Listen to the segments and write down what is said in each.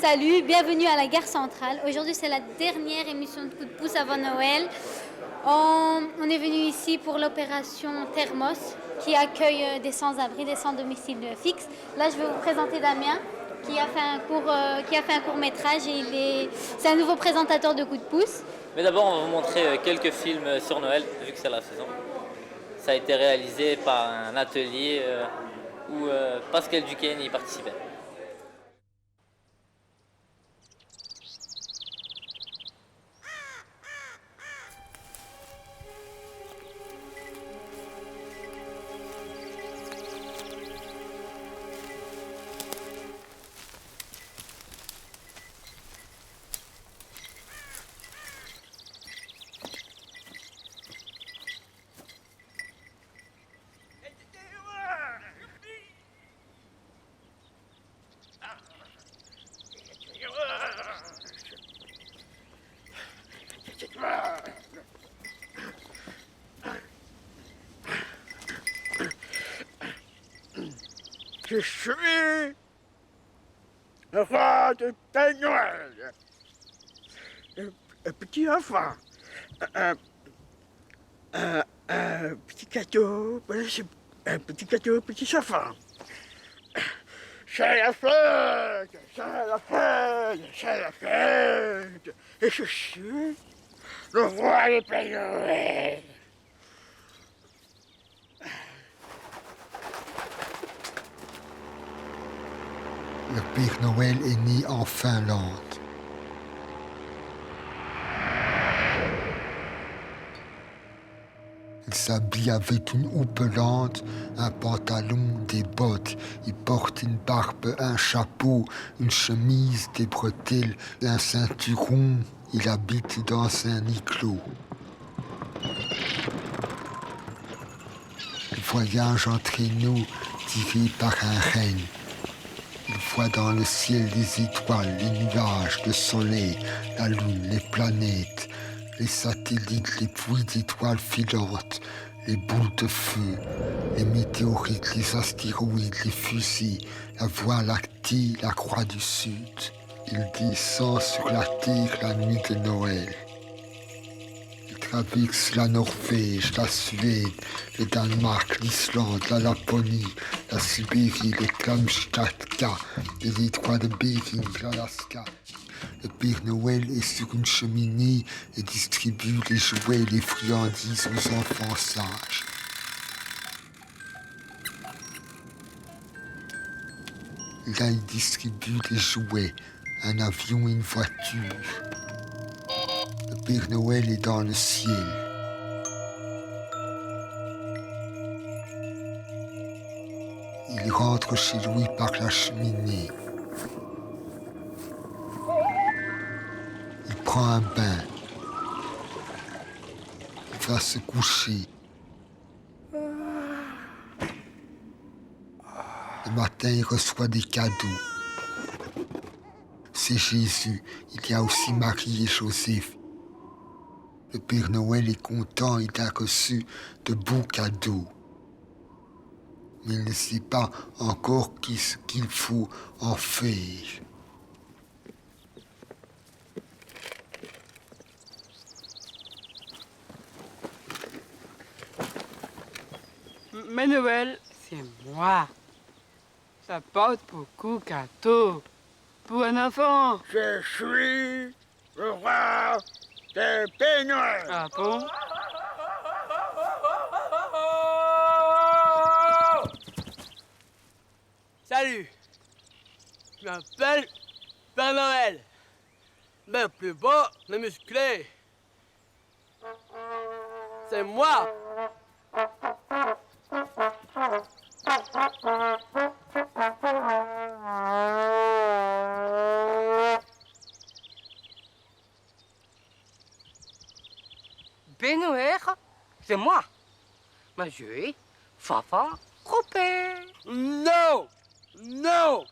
Salut, bienvenue à la gare centrale. Aujourd'hui, c'est la dernière émission de Coup de pouce avant Noël. On est venu ici pour l'opération Thermos, qui accueille des sans-abri, des sans-domicile fixe. Là, je vais vous présenter Damien, qui a fait un court métrage et c'est un nouveau présentateur de Coup de pouce. Mais d'abord, on va vous montrer quelques films sur Noël, vu que c'est la saison. Ça a été réalisé par un atelier où Pascal Duquesne y participait. Je suis le roi de Père Noël. Un petit enfant. Un petit cadeau. Voilà, c'est un petit cadeau, petit enfant. C'est la fête, c'est la fête, c'est la fête. Et je suis le roi de Père Noël. Le Père Noël est né en Finlande. Il s'habille avec une houppelande, un pantalon, des bottes. Il porte une barbe, un chapeau, une chemise, des bretelles, un ceinturon. Il habite dans un igloo. Il voyage en traîneau tiré par un renne. Il voit dans le ciel les étoiles, les nuages, le soleil, la lune, les planètes, les satellites, les pluies d'étoiles filantes, les boules de feu, les météorites, les astéroïdes, les fusées, la voie lactée, la croix du Sud. Il descend sur la terre la nuit de Noël. Il traverse la Norvège, la Suède, le Danemark, l'Islande, la Laponie, la Sibérie, le Kamchatka, les détroits de Bering, l'Alaska. Le Père Noël est sur une cheminée et distribue les jouets et les friandises aux enfants sages. Là, il distribue les jouets, un avion et une voiture. Le Père Noël est dans le ciel. Il rentre chez lui par la cheminée. Il prend un bain. Il va se coucher. Le matin, il reçoit des cadeaux. C'est Jésus. Il y a aussi Marie et Joseph. Le Père Noël est content, il a reçu de beaux cadeaux. Mais il ne sait pas encore ce qu'il faut en faire. Mais Noël, c'est moi. Ça porte beaucoup de gâteaux. Pour un enfant. Je suis le roi de Père Noël. Ah bon? Salut. Je m'appelle Père Noël. Le plus beau, le musclé. C'est moi. Père Noël, c'est moi. Monsieur, Fafa, Robert. Non! Non!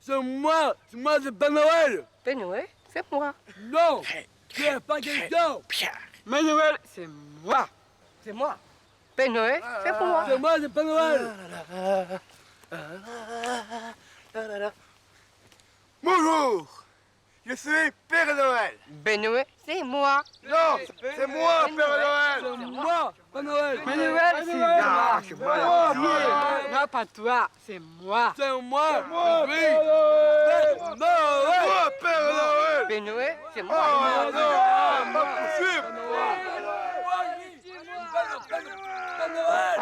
C'est moi c'est Père Noël! Père Noël, c'est moi. Non! C'est pas quelqu'un! Pierre. Père Noël, c'est moi! C'est moi. Père Noël, c'est moi. C'est moi, c'est Père Noël! Bonjour, je suis Père Noël. Père Noël, c'est moi. Non, c'est moi, Père Noël. C'est moi, Père Noël. Père Noël, c'est moi. Ah, je suis malade. Non, pas toi, c'est moi. C'est moi. Moi, Oui. Père Noël. Père Noël. Moi, Père Noël. Père Noël, c'est moi. Ah, non, ah, pas possible. Père Noël.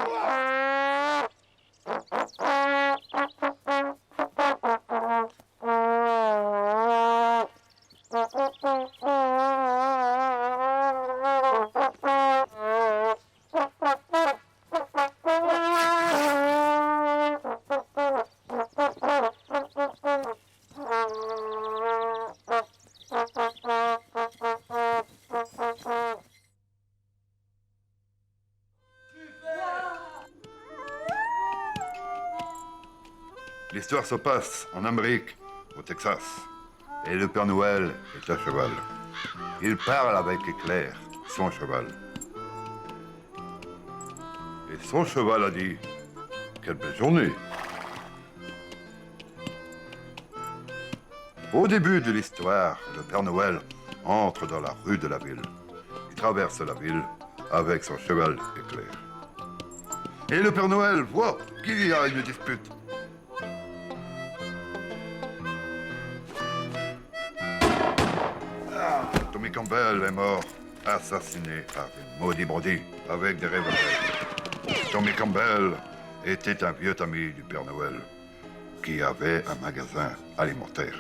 L'histoire se passe en Amérique, au Texas. Et le Père Noël est à cheval. Il parle avec éclair, son cheval. Et son cheval a dit, quelle belle journée. Au début de l'histoire, le Père Noël entre dans la rue de la ville. Il traverse la ville avec son cheval éclair. Et le Père Noël voit qu'il y a une dispute. Tommy Campbell est mort, assassiné par des maudits bandits avec des revolvers. Tommy Campbell était un vieux ami du Père Noël qui avait un magasin alimentaire.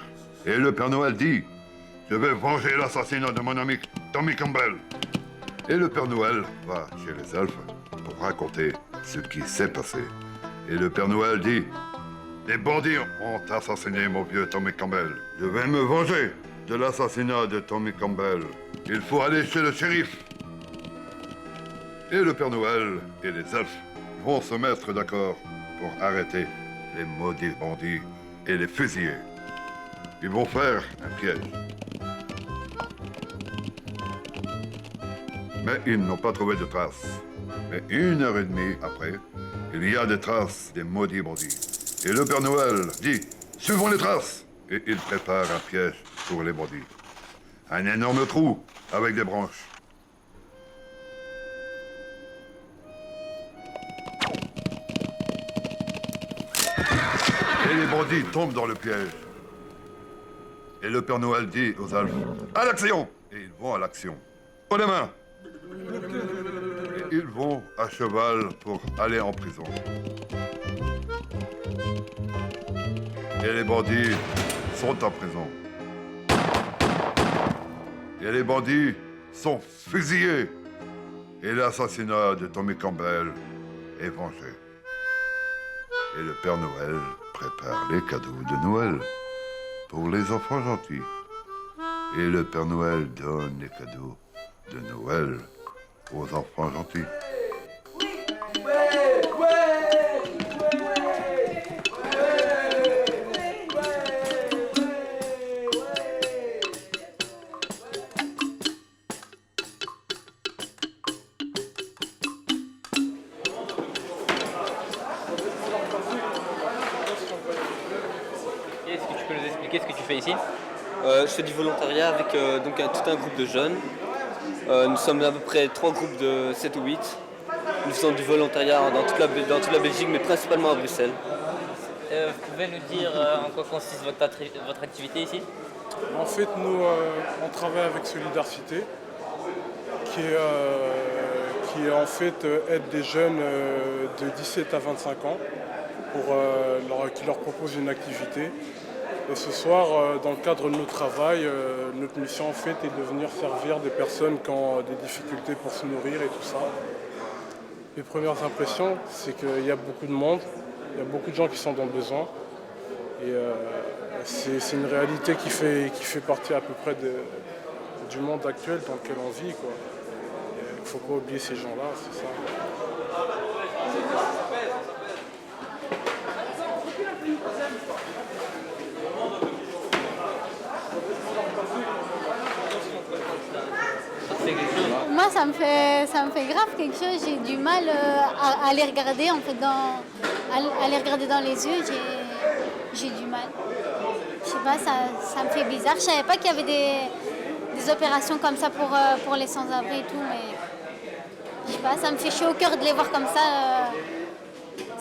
Et le Père Noël dit, je vais venger l'assassinat de mon ami Tommy Campbell. Et le Père Noël va chez les elfes pour raconter ce qui s'est passé. Et le Père Noël dit, les bandits ont assassiné mon vieux Tommy Campbell. Je vais me venger de l'assassinat de Tommy Campbell. Il faut aller chez le shérif. Et le Père Noël et les elfes vont se mettre d'accord pour arrêter les maudits bandits et les fusiller. Ils vont faire un piège. Mais ils n'ont pas trouvé de traces. Mais 1 heure et demie après, il y a des traces des maudits bandits. Et le Père Noël dit, suivons les traces. Et il prépare un piège pour les bandits. Un énorme trou avec des branches. Et les bandits tombent dans le piège. Et le Père Noël dit aux elfes, à l'action! Et ils vont à l'action. Haut les mains! Et ils vont à cheval pour aller en prison. Et les bandits sont en prison. Et les bandits sont fusillés. Et l'assassinat de Tommy Campbell est vengé. Et le Père Noël prépare les cadeaux de Noël pour les enfants gentils. Et le Père Noël donne les cadeaux de Noël aux enfants gentils. Est-ce que tu peux nous expliquer ce que tu fais ici? Je fais du volontariat avec tout un groupe de jeunes. Nous sommes à peu près 3 groupes de 7 ou 8. Nous faisons du volontariat dans toute la Belgique, mais principalement à Bruxelles. Vous pouvez nous dire en quoi consiste votre activité ici? En fait, nous, on travaille avec Solidarité, qui en fait aide des jeunes de 17 à 25 ans qui leur propose une activité. Et ce soir, dans le cadre de notre travail, notre mission en fait est de venir servir des personnes qui ont des difficultés pour se nourrir et tout ça. Les premières impressions, c'est qu'il y a beaucoup de monde, il y a beaucoup de gens qui sont dans le besoin. Et c'est une réalité qui fait partie à peu près du monde actuel dans lequel on vit, quoi. Il ne faut pas oublier ces gens-là, c'est ça. Moi, ça me fait grave quelque chose. J'ai du mal à les regarder, en fait, à les regarder dans les yeux. J'ai du mal. Je sais pas, ça me fait bizarre. Je savais pas qu'il y avait des opérations comme ça pour les sans-abri et tout, mais je sais pas, ça me fait chaud au cœur de les voir comme ça,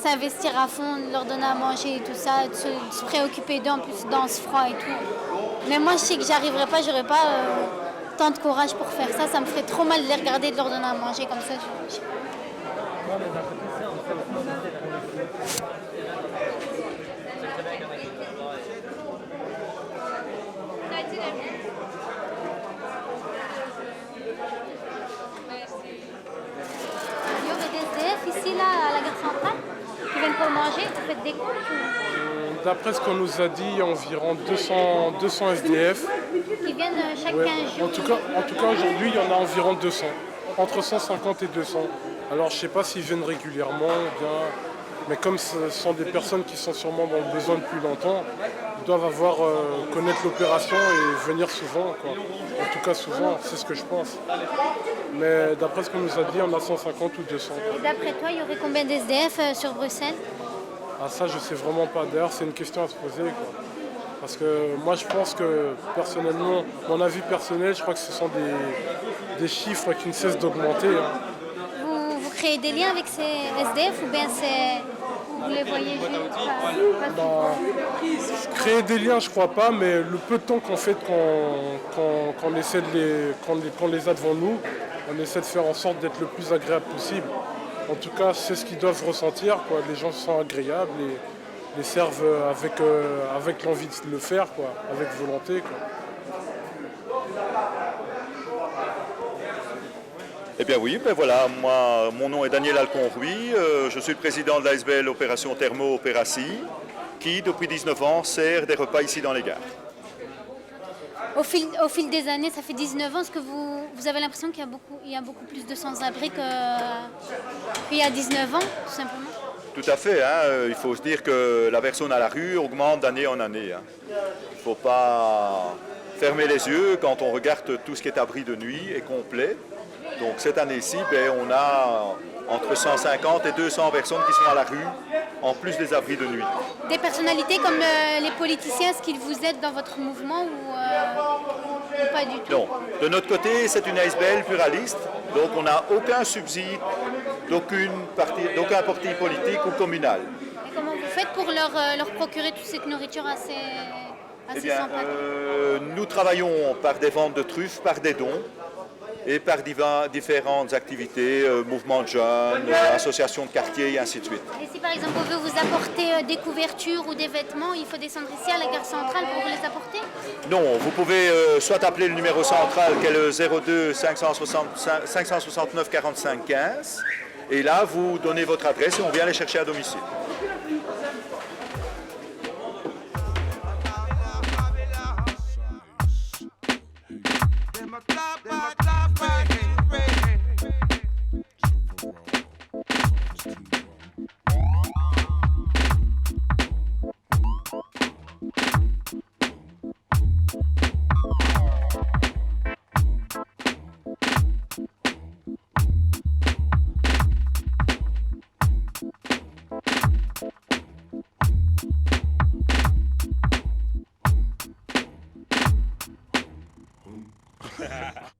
s'investir à fond, de leur donner à manger et tout ça, de se préoccuper d'eux en plus dans ce froid et tout. Mais moi, je sais que j'arriverai pas, j'aurai pas tant de courage pour faire ça. Ça me ferait trop mal de les regarder, de leur donner à manger comme ça. Il y aurait des SDF ici, là, à la gare centrale, qui viennent pour manger. Vous faites des comptes ou... D'après ce qu'on nous a dit, il y a environ 200 SDF. Qui viennent chaque Ouais. 15 jours. En tout cas aujourd'hui, il y en a environ 200. Entre 150 et 200. Alors je ne sais pas s'ils viennent régulièrement ou bien... Mais comme ce sont des personnes qui sont sûrement dans le besoin depuis longtemps, ils doivent connaître l'opération et venir souvent, quoi. En tout cas souvent, c'est ce que je pense. Mais d'après ce qu'on nous a dit, on a 150 ou 200. Et d'après toi, il y aurait combien d'SDF sur Bruxelles? Ah ça, je sais vraiment pas. D'ailleurs, c'est une question à se poser, quoi. Parce que moi, je pense que personnellement, mon avis personnel, je crois que ce sont des chiffres qui ne cessent d'augmenter, hein. Vous créez des liens avec ces SDF ou bien vous les voyez juste Créer des liens, je crois pas, mais le peu de temps qu'on fait qu'on essaie qu'on les a devant nous, on essaie de faire en sorte d'être le plus agréable possible. En tout cas, c'est ce qu'ils doivent ressentir, quoi. Les gens sont agréables et les servent avec l'envie de le faire, quoi, avec volonté, quoi. Eh bien oui, ben voilà, moi, mon nom est Daniel Alconruy, je suis le président de l'ASBL Opération Thermo Opératie, qui depuis 19 ans sert des repas ici dans les gares. Au fil des années, ça fait 19 ans, est-ce que vous avez l'impression qu'il y a beaucoup plus de sans-abri qu'il y a 19 ans, tout simplement? Tout à fait, hein, il faut se dire que la personne à la rue augmente d'année en année, hein. Il ne faut pas fermer les yeux quand on regarde tout ce qui est abri de nuit et complet. Donc cette année-ci, ben, on a entre 150 et 200 personnes qui sont à la rue, en plus des abris de nuit. Des personnalités comme les politiciens, est-ce qu'ils vous aident dans votre mouvement ou pas du tout? Non. De notre côté, c'est une ASBL pluraliste, donc on n'a aucun subside d'aucun parti politique ou communal. Et comment vous faites pour leur procurer toute cette nourriture assez Eh bien, sympathique? nous travaillons par des ventes de truffes, par des dons et par différentes activités, mouvements de jeunes, associations de quartier et ainsi de suite. Et si par exemple on veut vous apporter des couvertures ou des vêtements, il faut descendre ici à la gare centrale pour les apporter? Non, vous pouvez soit appeler le numéro central qui est le 02 569 45 15 et là vous donnez votre adresse et on vient les chercher à domicile. Ha ha ha.